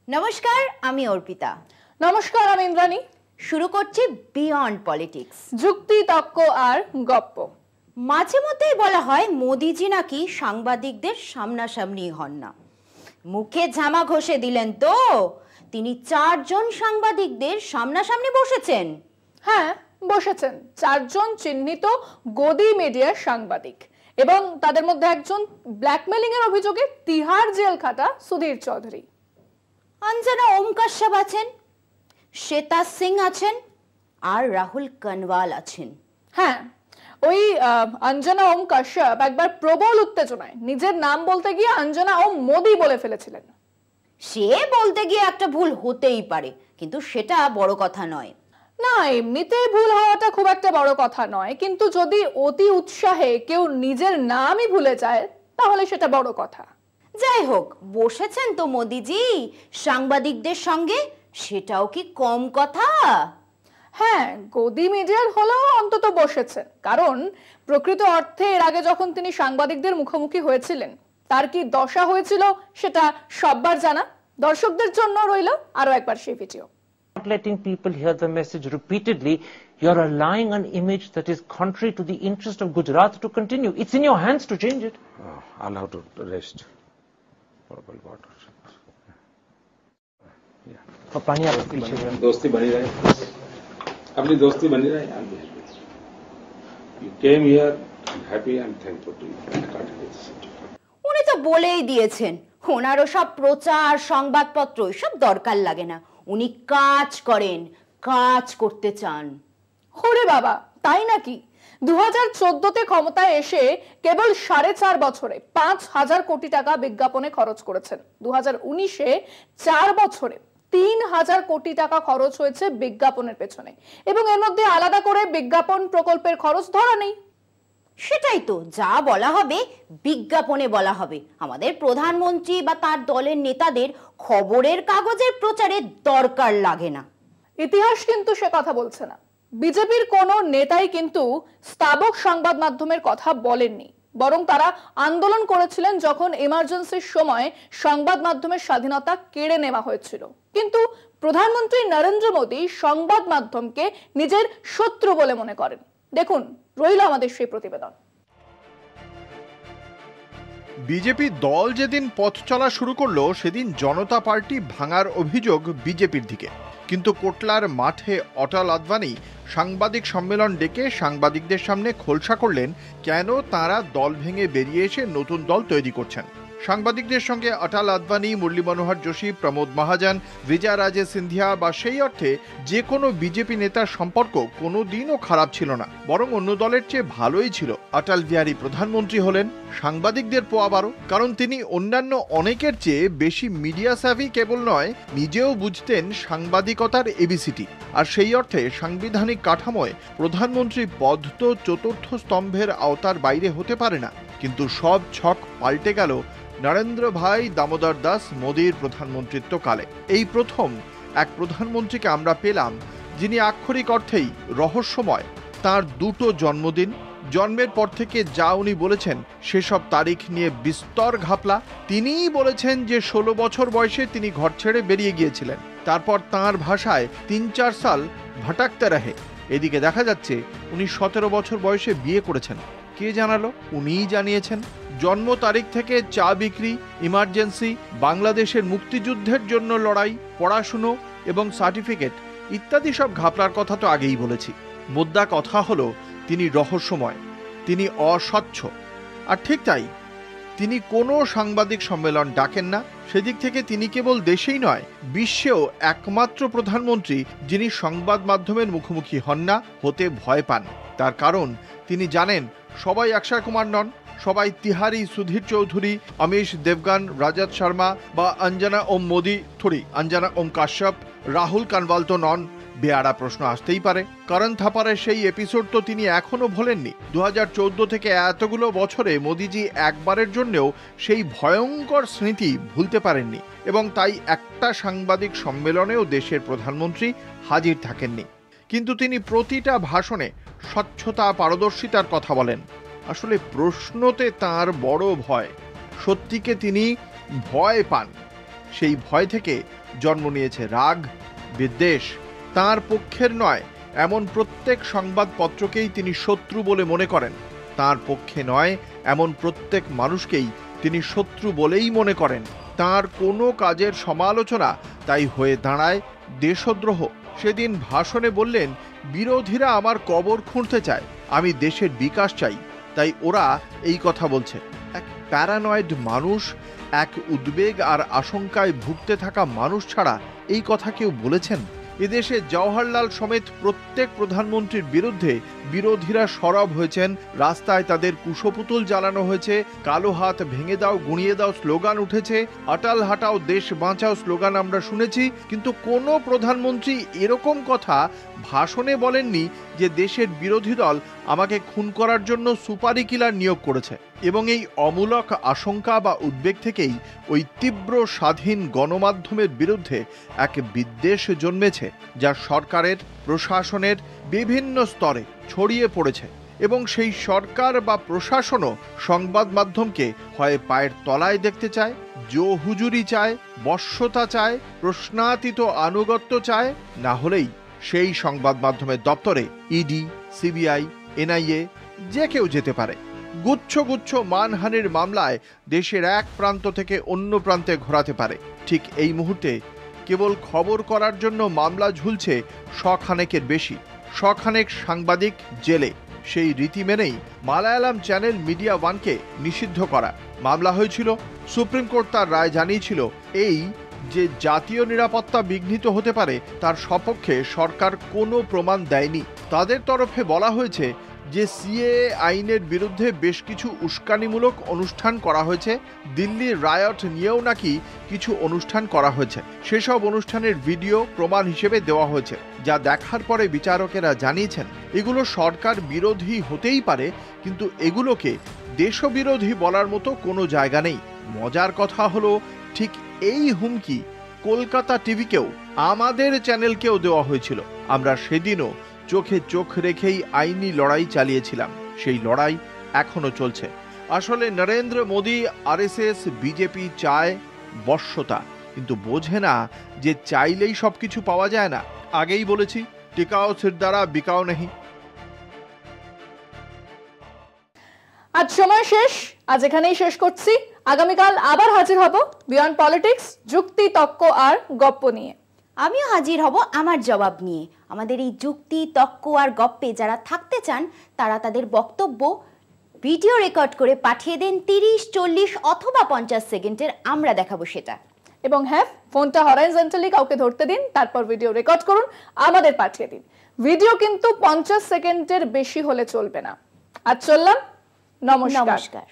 নমস্কার, আমি অর্পিতা। নমস্কার, আমি ইন্দ্রাণী। শুরু করছি বিয়ন্ড পলিটিক্স, যুক্তি, তর্ক আর গপ্প। মাঝে মধ্যেই বলা হয় মোদিজি নাকি সাংবাদিকদের সামনাসামনি হন না। মুখে ঝামা ঘষে দিলেন তো, তিনি 4 জন সাংবাদিকদের সামনাসামনি বসেছেন। হ্যাঁ, বসেছেন 4 জন চিহ্নিত গদি মিডিয়ার সাংবাদিক, এবং তাদের মধ্যে একজন ব্ল্যাকমেলিং এর অভিযোগে তিহার জেল খাটা সুধীর চৌধুরী। অঞ্জনা ওম কাশ্যপ আছেন, শ্বেতা সিং আছেন, আর রাহুল কনওয়াল আছেন। হ্যাঁ, ওই অঞ্জনা ওম কাশ্যপ একবার প্রবল উত্তেজনায় নিজের নাম বলতে গিয়ে অঞ্জনা ওম মোদি বলে ফেলেছিলেন। সে বলতে গিয়ে একটা ভুল হতেই পারে, কিন্তু সেটা বড় কথা নয়। না, এমনিতে ভুল হওয়াটা খুব একটা বড় কথা নয়, কিন্তু যদি অতি উৎসাহে কেউ নিজের নামই ভুলে যায় তাহলে সেটা বড় কথা। যাই হোক, বসেছেন তো মোদিজি সাংবাদিকদের সঙ্গে, সেটাও কি কম কথা? হ্যাঁ, গদি মিডিয়ার হলেও অন্তত বসেছেন, কারণ প্রকৃত অর্থে এর আগে যখন তিনি সাংবাদিকদের মুখোমুখি হয়েছিলেন তার কি দশা হয়েছিল সেটা সববার জানা। দর্শকদের জন্য রইল আরো একবার সেই video. Not letting people hear the message repeatedly, you're allowing an image that is contrary to the interest of Gujarat to continue. It's in your hands to change it. I'll have to rest. Purple water. दोस्ती बनी रहे, अपनी दोस्ती बनी रहे। You came here, I'm happy, I'm thankful to you. উনি তো বলেই দিয়েছেন ওনারও সব প্রচার, সংবাদপত্র এসব দরকার লাগে না। উনি কাজ করেন, কাজ করতে চান। ওরে বাবা, তাই নাকি? 2014-তে ক্ষমতায় এসে কেবল 4.5 বছরে 5,000 কোটি টাকা বিজ্ঞাপনে খরচ করেছেন। 2019-এ 4 বছরে 3,000 কোটি টাকা খরচ হয়েছে বিজ্ঞাপনের পেছনে, এবং এর মধ্যে আলাদা করে বিজ্ঞাপন প্রকল্পের খরচ ধরা নেই। সেটাই তো, যা বলা হবে বিজ্ঞাপনে বলা হবে। আমাদের প্রধানমন্ত্রী বা তার দলের নেতাদের খবরের কাগজের প্রচারের দরকার লাগে না। ইতিহাস কিন্তু সে কথা বলছে না। বিজেপির কোনো নেতাই কিন্তু স্থাবক সংবাদ মাধ্যমের কথা বলেননি, বরং তারা আন্দোলন করেছিলেন যখন এমার্জেন্সির সময় সংবাদ মাধ্যমের স্বাধীনতা কেড়ে নেওয়া হয়েছিল। কিন্তু প্রধানমন্ত্রী নরেন্দ্র মোদী সংবাদ মাধ্যমকে নিজের শত্রু বলে মনে করেন। দেখুন, রইল আমাদের সেই প্রতিবেদন। বিজেপি দল যেদিন পথ চলা শুরু করলো সেদিন জনতা পার্টি ভাঙার অভিযোগ বিজেপির দিকে, কিন্তু কোটলার মাঠে অটল আদবানি সাংবাদিক সম্মেলন ডেকে সাংবাদিকদের সামনে খোলসা করলেন কেন তাঁরা দল ভেঙে বেরিয়ে এসে নতুন দল তৈরি করছেন। সাংবাদিকদের সঙ্গে অটল আদবানি, মুরলী মনোহর যোশী, প্রমোদ মহাজন, বিজয়া রাজে সিন্ধিয়া বা সেই অর্থে যে কোনো বিজেপি নেতার সম্পর্ক কোনো দিনও খারাপ ছিল না, বরং অন্য দলের চেয়ে ভালোই ছিল। অটল বিহারী প্রধানমন্ত্রী হলেন সাংবাদিকদের পোয়াবারও, কারণ তিনি অন্যান্য অনেকের চেয়ে বেশি মিডিয়া স্যাভি কেবল নয়, নিজেও বুঝতেন সাংবাদিকতার এবিসিটি। আর সেই অর্থে সাংবিধানিক কাঠামোয় প্রধানমন্ত্রী পদ তো চতুর্থ স্তম্ভের আওতার বাইরে হতে পারে না। কিন্তু সব ছক পাল্টে গেল নরেন্দ্র ভাই দামোদর দাস মোদীর প্রধানমন্ত্রিত্ব কালে। এই প্রথম এক প্রধানমন্ত্রীকে আমরা পেলাম যিনি আক্ষরিক অর্থেই রহস্যময়। তার 2টো জন্মদিন, জন্মের পর থেকে যা উনি বলেছেন সেসব তারিখ নিয়ে বিস্তর ঘাপলা। তিনিই বলেছেন যে 16 বছর বয়সে তিনি ঘর ছেড়ে বেরিয়ে গিয়েছিলেন। তারপর তাঁর ভাষায় 3-4 সাল ভটকতে রহে। এদিকে দেখা যাচ্ছে উনি 17 বছর বয়সে বিয়ে করেছেন। কে জানালো? উনিই জানিয়েছেন। জন্ম তারিখ থেকে চা বিক্রি, ইমার্জেন্সি, বাংলাদেশের মুক্তিযুদ্ধের জন্য লড়াই, পড়াশুনো এবং সার্টিফিকেট ইত্যাদি সব ঘাপলার কথা তো আগেই বলেছি। মোদ্দা কথা হলো তিনি রহস্যময়, তিনি অস্বচ্ছ। আর ঠিক তাই, তিনি কোনো সাংবাদিক সম্মেলন ডাকেন না। সেদিক থেকে তিনি কেবল দেশেই নয়, বিশ্বেও একমাত্র প্রধানমন্ত্রী যিনি সংবাদ মাধ্যমের মুখোমুখি হন না, হতে ভয় পান। তার কারণ তিনি জানেন সবাই অক্ষয় কুমার নন, সবাই তিহারি সুধীর চৌধুরী, অমিশ দেবগান, রাজত শর্মা বা অঞ্জনা ওম মোদি থোড়ি, অঞ্জনা ওম কাশ্যপ, রাহুল কানওয়াল তো নন। বেয়ারা প্রশ্ন আসতেই পারে, করণ থাপারের সেই এপিসোড তো তিনি এখনো ভোলেননি। 2014 থেকে এতগুলো বছরে মোদিজি একবারের জন্যও সেই ভয়ঙ্কর স্মৃতি ভুলতে পারেননি, এবং তাই একটা সাংবাদিক সম্মেলনেও দেশের প্রধানমন্ত্রী হাজির থাকেননি। কিন্তু তিনি প্রতিটা ভাষণে স্বচ্ছতা, পারদর্শিতার কথা বলেন। আসলে প্রশ্নতে তার বড় ভয়, সত্যিকে তিনি ভয় পান। সেই ভয় থেকে জন্ম নিয়েছে রাগ, বিদ্বেষ। তার পক্ষের নয় এমন প্রত্যেক সংবাদপত্রকেই তিনি শত্রু বলে মনে করেন, তার পক্ষে নয় এমন প্রত্যেক মানুষকেই তিনি শত্রু বলেই মনে করেন। তার কোনো কাজের সমালোচনা তাই হয়ে দাঁড়ায় দেশদ্রোহ। সেদিন ভাষণে বললেন, বিরোধীরা আমার কবর খুঁড়তে চায়, আমি দেশের বিকাশ চাই, তাই ওরা এই কথা বলছে। এক প্যারানয়েড মানুষ, এক উদ্বেগ আর আশঙ্কায় ভুগতে থাকা মানুষ ছাড়া এই কথা কেউ বলেছেন? এদেশে জওহরলাল সমেত প্রত্যেক প্রধানমন্ত্রীর বিরুদ্ধে বিরোধীরা সরব হয়েছেন, রাস্তায় তাদের কুশপুতুল জ্বালানো হয়েছে, কালো হাত ভেঙে দাও গুঁড়িয়ে দাও স্লোগান উঠেছে, অটল হাটাও দেশ বাঁচাও স্লোগান আমরা শুনেছি। কিন্তু কোনো প্রধানমন্ত্রী এরকম কথা ভাষণে বলেননি যে দেশের বিরোধী দল আমাকে খুন করার জন্য সুপারি কিলার নিয়োগ করেছে। এবং এই অমূলক আশঙ্কা বা উদ্বেগ থেকেই ওই তীব্র স্বাধীন গণমাধ্যমের বিরুদ্ধে এক বিদ্বেষ জন্মেছে, যা সরকারের প্রশাসনের বিভিন্ন স্তরে ছড়িয়ে পড়েছে। এবং সেই সরকার বা প্রশাসনও সংবাদ মাধ্যমকে হয় পায়ের তলায় দেখতে চায়, জো হুজুরি চায়, বশ্যতা চায়, প্রশ্নাতীত আনুগত্য চায়, না হলেই সেই সংবাদ মাধ্যমের দপ্তরে ইডি, সিবিআই, এনআইএ যে কেউ যেতে পারে। গুচ্ছ গুচ্ছ মানহানির মামলায় দেশের এক প্রান্ত থেকে অন্য প্রান্তে ঘোরাতে পারে। ঠিক এই মুহূর্তে কেবল খবর করার জন্য মামলা ঝুলছে শখানেকের বেশি। শখানেক সাংবাদিক জেলে। সেই রীতি মেনেই মালায়ালাম চ্যানেল মিডিয়া ওয়ানকে নিষিদ্ধ করা মামলা হয়েছিল। সুপ্রিম কোর্ট তার রায় জানিয়েছিল এই যে জাতীয় নিরাপত্তা বিঘ্নিত হতে পারে তার সপক্ষে সরকার কোনো প্রমাণ দেয়নি। তাদের তরফে বলা হয়েছে যে সিএএ আইনের বিরুদ্ধে বেশ কিছু উস্কানিমূলক অনুষ্ঠান করা হয়েছে। দিল্লির রায়ট নিয়েও নাকি কিছু অনুষ্ঠান করা হয়েছে। সেসব অনুষ্ঠানের ভিডিও প্রমাণ হিসেবে দেওয়া হয়েছে, যা দেখার পরে বিচারকেরা জানিয়েছেন এগুলো সরকার বিরোধী হতেই পারে, কিন্তু এগুলোকে দেশবিরোধী বলার মতো কোনো জায়গা নেই। মজার কথা হলো ঠিক এই হুমকি কলকাতা টিভিকেও, আমাদের চ্যানেলকেও দেওয়া হয়েছিল। আমরা সেদিনও চোখে চোখ রেখেই আইনি লড়াই চালিয়েছিলাম। সেই লড়াই এখনো চলছে। আসলে নরেন্দ্র মোদী, আরএসএস, বিজেপি চায় বশ্যতা, কিন্তু বোঝে না যে চাইলেই সবকিছু পাওয়া যায় না। আগেই বলেছি, টিকাও সিরদারা বিকাও নেই। আজ সময় শেষ, আজ এখানেই শেষ করছি। আগামীকাল আবার হাজির হব বিয়ন্ড পলিটিক্স, যুক্তি, তর্ক আর গপ্প নিয়ে। আমিও হাজির হব আমার জবাব নিয়ে। আমাদের এই যুক্তি, তর্ক আর গপ্পে যারা থাকতে চান তারা তাদের বক্তব্য ভিডিও রেকর্ড করে পাঠিয়ে দেন 30, 40 অথবা 50 সেকেন্ডের, আমরা দেখাবো সেটা। এবং হ্যাঁ, ফোনটা হরাইজন্টালি কাউকে ধরতে দিন, তারপর ভিডিও রেকর্ড করুন, আমাদের পাঠিয়ে দিন। ভিডিও কিন্তু 50 সেকেন্ডের বেশি হলে চলবে না। আজ চললাম, নমস্কার।